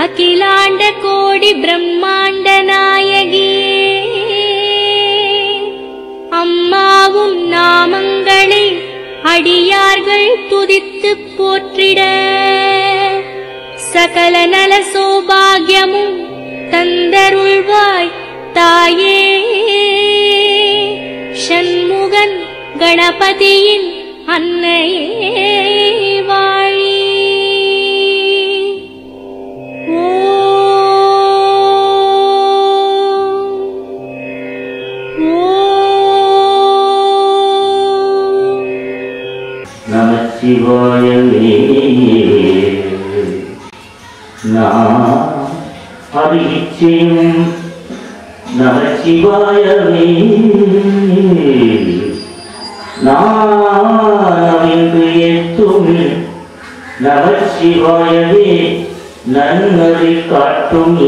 அகிலாண்ட கோடி பிரம்மாண்ட நாயகியே அம்மாவும் நாமங்களை அடியார்கள் துதித்து போற்றிட சகல நல சௌபாகியமும் தந்தருள்வாய் தாயே. ஷண்முகன் கணபதியின் அன்னையே வாழி. நமச்சிவாயவே அறிவிச்சேன் நமச்சிவாயவே நாவின்று எத்தும் நமச்சிவாயவே நன்மதி காட்டும்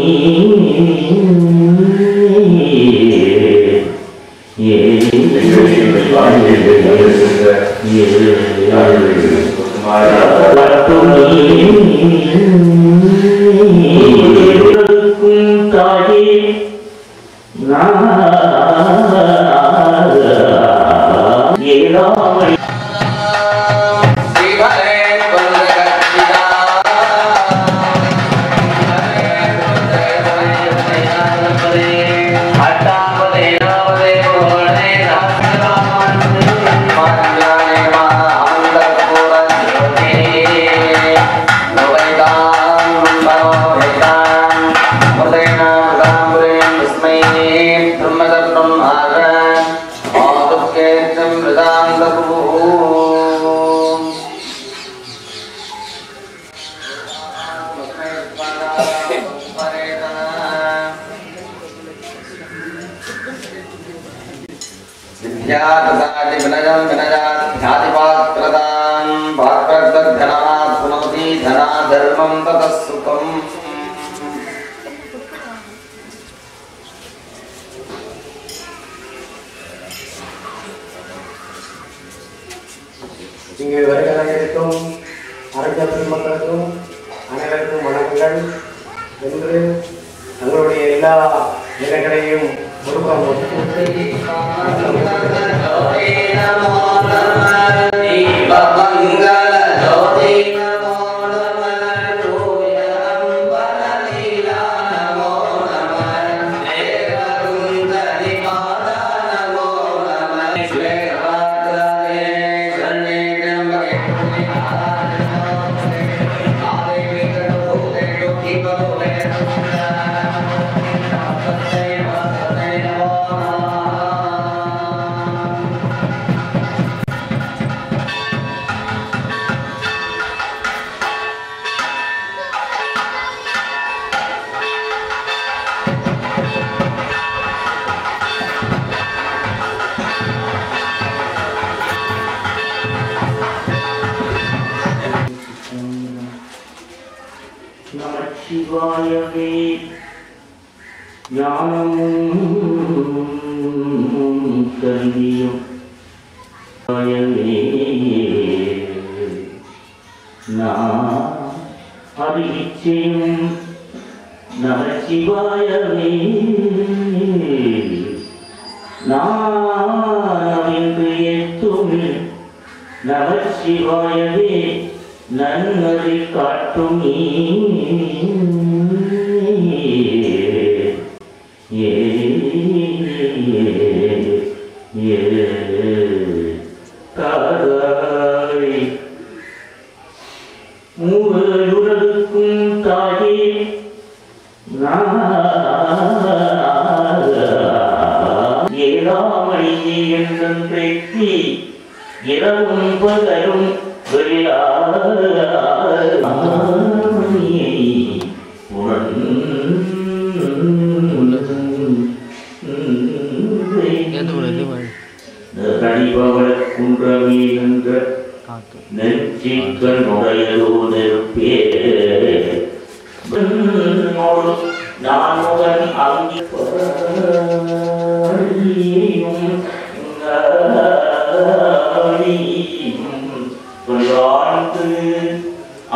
தாயே ஏழாமணி இங்கே வருகிறவர்களுக்கும் அரங்கத்தில் மக்களுக்கும் அனைவருக்கும் வணக்கங்கள் என்று தங்களுடைய எல்லா இடங்களையும் நமச்சிவாயவே ஞானமும் கல்வியும் அறிவிச்சேன் நமச்சிவாயவே நாவின்று எத்தும் நமச்சிவாயவே நன்மதி காட்டும் தாய் மூவருக்கும் தாயே ஏழாமணி என்றி இரவும் பகலும் குன்றமே என்ற நெஞ்சிக்கனுடையதோ நெருப்பே நானுடன் அங்கியும்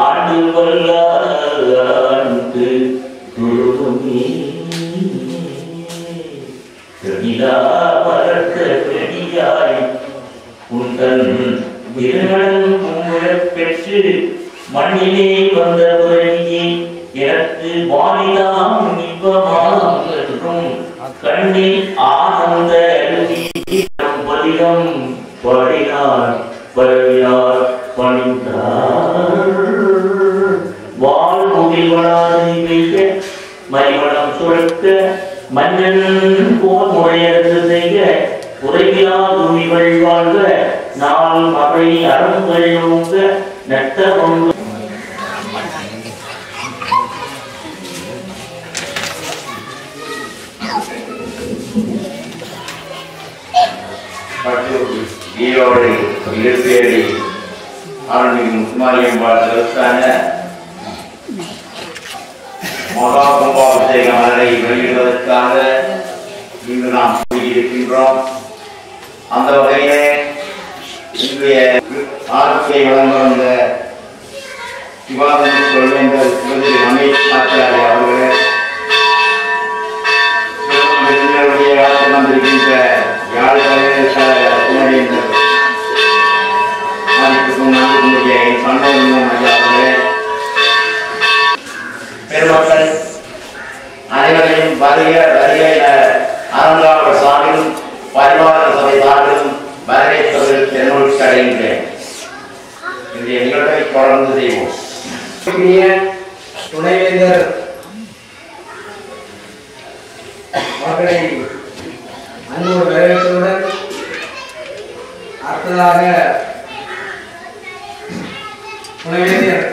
ஆண்டு வல்லாண்டு துருவமே நிலா பரத்த பெரியாய் உந்தன் இருநடன் கும்புழப் பெற்று மண்ணிலே வந்த பிறவியே எனக்கு வானிலாம் இன்பமாம் என்றும் கண்ணில் ஆனந்த பதிகம் பாடினார் பரவினார் பணிந்தார் வாழ்முகில் வளாது பெய்ய மறிவளம் சுழக்க மன்னன் போர் முறையரசு செய்ய உறைவிலா துணிகள் வாழ்க நாள் மறை அறங்கள் ஓங்க நட்ட ஒன்று ஈரோடு இருப்பேரி அருள்மிகு முத்துமாரியம் வாழ்த்தலுக்கான மகா கும்பாபிஷேக மலரை வெளியிடுவதற்காக இங்கு நாம் கூடியிருக்கின்றோம். அந்த வகையிலே இன்றைய ஆட்சியை வழங்க வந்த விவாதம் சொல்வேந்தர் திருமதி ரமேஷ் ஆச்சாரிய அவர்கள் ஆட்சி வந்திருக்கின்ற யாழ் தலைவர் பெருமக்கள் அனைவரையும் வருக வருக என ஆரங்காவ சாமியும் பரிவார சபை சார்பிலும் வரவேற்பதில் தென்னூல் அடைகின்றேன். இன்றைய நிகழ்வை தொடர்ந்து செய்வோம். துணைவேந்தர் மக்களை அன்போடு வரவேற்பதுடன் அடுத்ததாக துணைவேந்தர்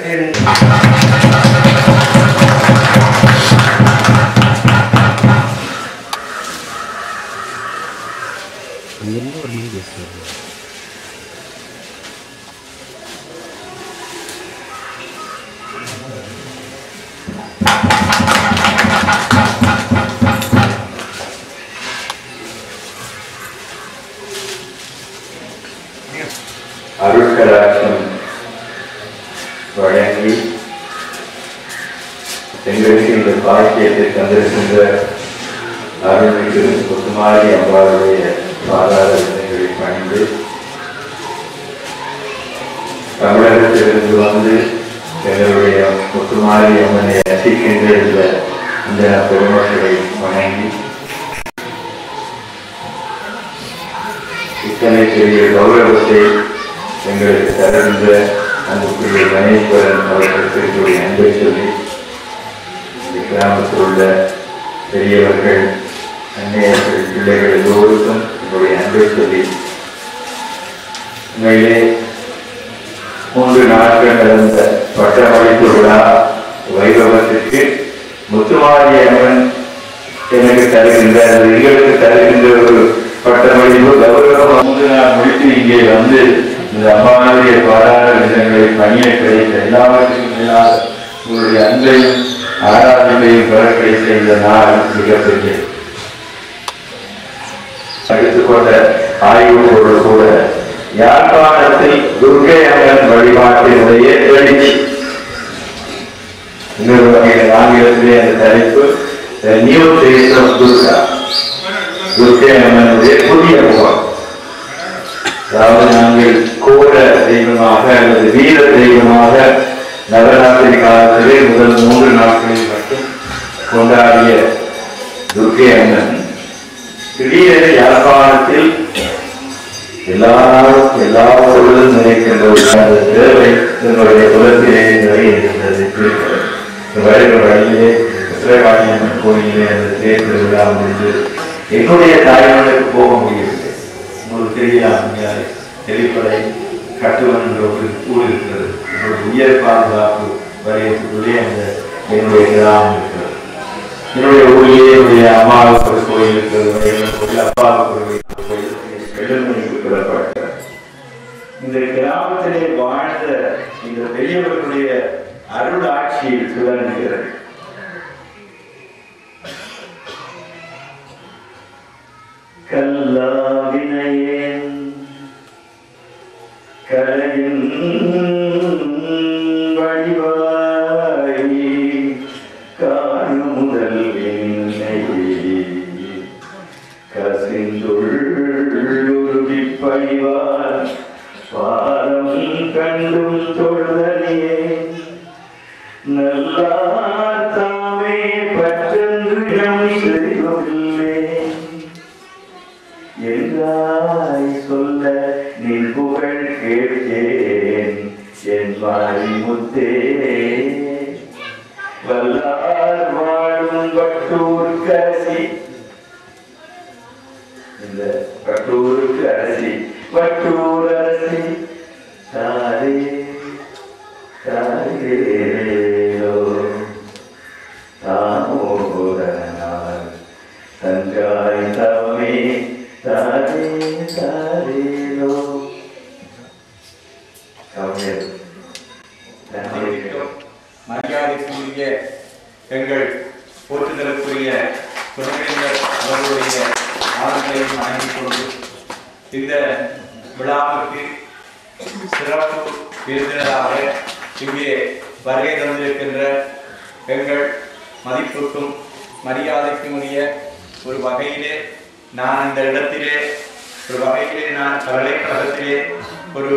அருட்கடாட்சம் வழங்கி எங்களுக்கு இந்த பாக்கியத்தை தந்திருக்கின்ற அருள்மிகு முத்துமாரி அம்பாளுடைய பாதார வினைகளை பணிந்து தமிழகத்திலிருந்து வந்து எங்களுடைய முத்துமாரி அம்மனை அசிக்கின்ற இந்த பெருமக்களை வணங்கி இத்தனை பெரிய கௌரவத்தை எங்களுக்கு தருகின்ற அன்புக்குரிய கணேஸ்வரன் அவர்களுக்கு அன்பை சொல்லி இந்த கிராமத்தில் உள்ள பெரியவர்கள் அன்னையர்கள் பிள்ளைகள் எல்லோருக்கும் என்னுடைய அன்பை சொல்லி உண்மையிலே 3 நாட்கள் நடந்த பட்டமளிப்பு விழா வைபவத்திற்கு முத்துமாரி அம்மன் எனக்கு தருகின்ற எங்களுக்கு தருகின்ற ஒரு பட்டமளிப்பு கௌரவம் 3 நாள் முடித்து இங்கே வந்து இந்த அம்மாவுடைய பாராட்ட விதங்களை பணியை கிடைத்த எல்லாவற்றுக்கும் மேலாக உங்களுடைய அன்பையும் ஆராதனையும் பெறக்கை செய்த நாள் மிகப்பெரிய எடுத்துக்கொண்ட ஆய்வு பொருள் கூட யாழ்ப்பாணத்தில் துர்க்கை அம்மன் வழிபாட்டினுடைய எழுச்சி. இன்னொரு வகையில் ஆங்கிலத்திலே அந்த தலைப்பு new face of Durga, Durgai அம்மனுடைய புதிய முகம். அதாவது நாங்கள் கோர தெய்வமாக அல்லது வீர தெய்வமாக நவராத்திரி காலத்திலே முதல் 3 நாட்களில் மட்டும் கொண்டாடிய துர்க்கை அம்மன் திடீரென யாழ்ப்பாணத்தில் எல்லா நாளும் எல்லா பொருளும் நினைக்கின்ற அந்த தேவை என்னுடைய குலத்திலே நிறைகின்றது. வருகிற வழியிலே உத்திரகாளியம்மன் கோயிலே அந்த தேர் திருவிழா முடிந்து என்னுடைய தாய்மனுக்கு போக முடியவில்லை. உங்களுக்கு தெரியலாம், எரிப்படை கட்டுவன் என்ற ஒரு ஊர் இருக்கிறது. உயர் பாதுகாப்பு வரையத்துக்குள்ளே அந்த என்னுடைய கிராமம் இருக்கிறது. என்னுடைய ஊரிலே என்னுடைய அம்மாவுக்கு ஒரு கோயில் இருக்கிறது, அப்பாவுக்கு ஒரு கோயில் பெறப்பட்ட இந்த கிராமத்திலே வாழ்ந்த இந்த பெரியவர்களுடைய அருள் ஆட்சியில் சுழன்கிறது. கல்லாவினையேன் கலையின் வடிவ கண்டும் தொழுதலியே நல்லார் தாமே பற்றென்றும் செய்வதில்லை என்றாய் சொல்ல நின் புகழ் கேட்கேன் என் வாரி முத்தே வல்லார் வாழும் வட்டூருக்கு அரசி இந்த வட்டூருக்கு அரசி வட்டூர் அரசி தாரே தாரேரோ தாமோதரனார் தங்காய் தவமே தாரே தாரேரோ மரியாதைக்குரிய எங்கள் போற்றுதலுக்குரிய துணைவேந்தர் அவர்களுடைய ஆளுநரையும் வணங்கிக் கொண்டு இந்த விழாவுக்கு சிறப்பு விருந்தினராக இங்கே வருகை தந்திருக்கின்ற எங்கள் மதிப்புக்கும் மரியாதைக்கும் உரிய ஒரு வகையிலே நான் இந்த இடத்திலே நான் பல்கலைக்கழகத்திலே ஒரு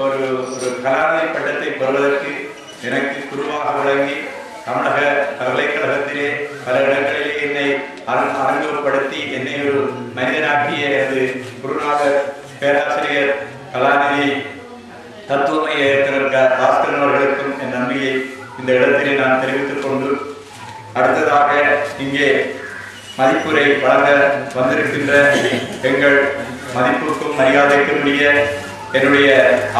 ஒரு ஒரு கலாநிதி பட்டத்தை பெறுவதற்கு எனக்கு குருவாக விளங்கி தமிழக பல்கலைக்கழகத்திலே பல இடங்களிலே என்னை அறிமுகப்படுத்தி என்னை ஒரு மனிதனாக்கிய எனது குருநாதர் பேராசிரியர் கலாநிதி தத்துவமைய பாஸ்கரன் அவர்களுக்கும் என் நன்றியை இந்த இடத்திலே நான் தெரிவித்துக் கொண்டு அடுத்ததாக இங்கே மதிப்புரை வழங்க வந்திருக்கின்ற எங்கள் மதிப்புக்கும் மரியாதைக்கும் உரிய என்னுடைய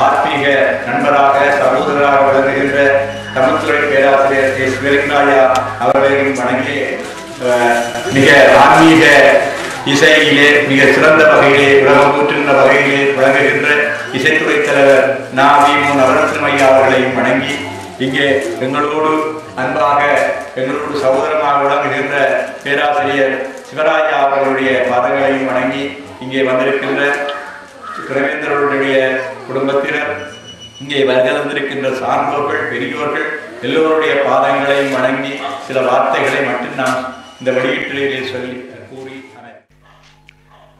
ஆத்மீக நண்பராக சகோதரராக விளங்குகின்ற தமிழ்துறை பேராசிரியர் எஸ் வெலிங்காயா அவர்களையும் வணங்கி மிக ஆன்மீக இசையிலே மிக சிறந்த வகையிலே உலகம் போற்றுகின்ற வகையிலே விளங்குகின்ற இசைத்துறை தலைவர் நாவிமு நவரத்னமையா அவர்களையும் வணங்கி இங்கே எங்களோடு அன்பாக எங்களோடு சகோதரமாக விளங்குகின்ற பேராசிரியர் சிவராஜா அவர்களுடைய பாதங்களையும் வணங்கி இங்கே வந்திருக்கின்ற துணைவேந்தர்களுடைய குடும்பத்தினர் இங்கே வருகின்ற சான்றோர்கள் பெரியோர்கள் எல்லோருடைய பாதங்களையும் வணங்கி சில வார்த்தைகளை மட்டும் நான் இந்த வெளியீட்டிலே சொல்லி கூறி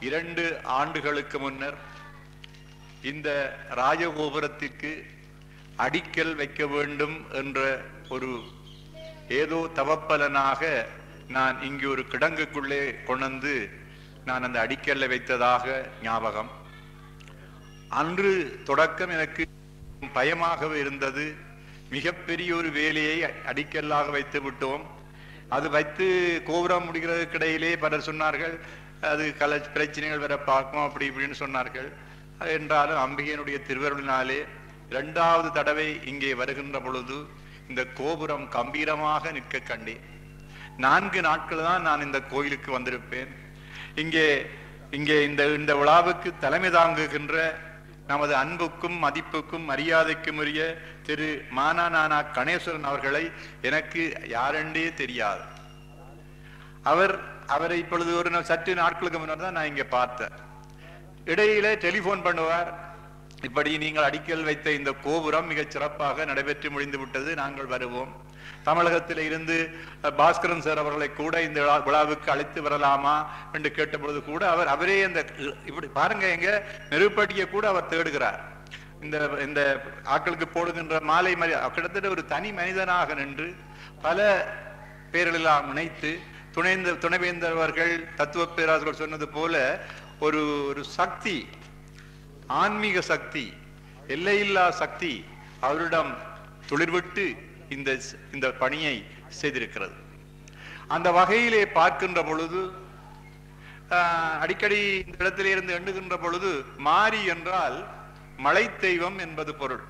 2 ஆண்டுகளுக்கு முன்னர் இந்த ராஜகோபுரத்திற்கு அடிக்கல் வைக்க வேண்டும் என்ற ஒரு ஏதோ தவப்பலனாக நான் இங்கு ஒரு கிடங்குக்குள்ளே கொண்டு நான் அந்த அடிக்கல்லை வைத்ததாக ஞாபகம். அன்று தொடக்கம் எனக்கு பயமாகவே இருந்தது. மிகப்பெரிய ஒரு வேலையை அடிக்கல்லாக வைத்து விட்டோம். அது வைத்து கோபுரம் முடிகிறதுக்கு இடையிலே பலர் சொன்னார்கள் அது பிரச்சனைகள் வர பார்க்கும் அப்படி இப்படின்னு சொன்னார்கள். என்றாலும் அம்பிகையினுடைய திருவருளினாலே 2வது தடவை இங்கே வருகின்ற பொழுது இந்த கோபுரம் கம்பீரமாக நிற்க கண்டேன். 4 நாட்கள் தான் நான் இந்த கோயிலுக்கு வந்திருப்பேன். இங்கே இங்கே இந்த விழாவுக்கு தலைமை தாங்குகின்ற நமது அன்புக்கும் மதிப்புக்கும் மரியாதைக்கும் உரிய திரு மானானா கணேஸ்வரன் அவர்களை எனக்கு யாரென்றே தெரியாது. அவரை இப்பொழுது ஒரு சற்று நாட்களுக்கு முன்னர் தான் நான் இங்க பார்த்தேன். இடையிலே டெலிபோன் பண்ணுவார், இப்படி நீங்கள் அடிக்கல் வைத்த இந்த கோபுரம் மிகச் சிறப்பாக நடைபெற்று முடிந்து விட்டது, நாங்கள் வருவோம். தமிழகத்தில் இருந்து பாஸ்கரன் சார் அவர்களை கூட இந்த விழாவுக்கு அழைத்து வரலாமா என்று கேட்ட பொழுது கூட அவரே இந்த இப்படி பாருங்க எங்க நெருப்பட்டியை கூட அவர் தேடுகிறார். இந்த ஆட்களுக்கு போடுகின்ற மாலை கிட்டத்தட்ட ஒரு தனி மனிதனாக நின்று பல பேரெல்லாம் நினைத்து துணைவேந்தர் அவர்கள் தத்துவ பேராசிரியர் சொன்னது போல ஒரு சக்தி, ஆன்மீக சக்தி, எல்லையில்லா சக்தி அவரிடம் துளிர்விட்டு இந்த பணியை செய்திருக்கிறது. அந்த வகையிலே பார்க்கின்ற பொழுது அடிக்கடி இந்த இடத்திலே இருந்து எண்ணுகின்ற பொழுது மாரி என்றால் மழை தெய்வம் என்பது பொருள்.